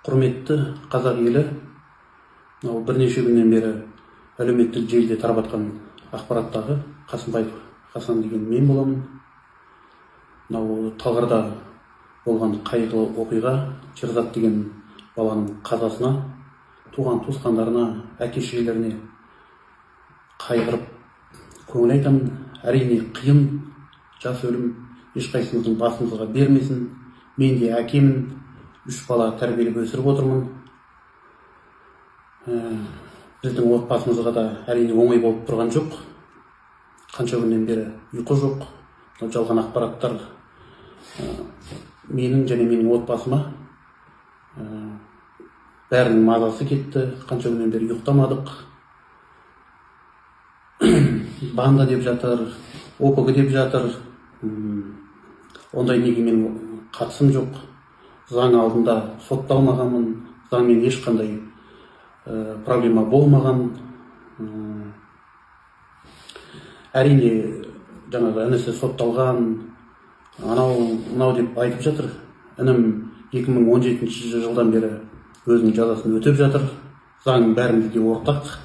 Құрметті қазақ елі, бірнеше күннен бері әлеуметтік желіде тарап жатқан ақпараттағы Қасымбаев Хасан деген мен боламын. Талғарда болған қайғылы оқиға, Шерзат деген баланың қазасына, туған туысқандарына, әке-шешелеріне қайғырып көңіл айтамын. Әрине қиын, жас өлім ешқайсымыздың басымызға бермесін. Мен де әкемін, 3 бала тәрбиелеп өсіріп отырмын. Біздің отбасымызға да әрине оңай болып тұрған жоқ. Қанша күннен бері ұйқы жоқ. Жалған ақпараттар менің және менің отбасыма бәрінің мазасы кетті. Қанша күннен бері ұйықтамадық. Банда деп жатыр, ОПГ деп жатыр. Ондай неге менің қатысым жоқ. Заң алдында сотталмағанмын, заңмен ешқандай проблема болмаған. Әрине, жаңағы інісі сотталған, анау деп айтып жатыр. Інім 2017 жылдан бері өзінің жазасын өтеп жатыр. Заң бәрімізге ортақ.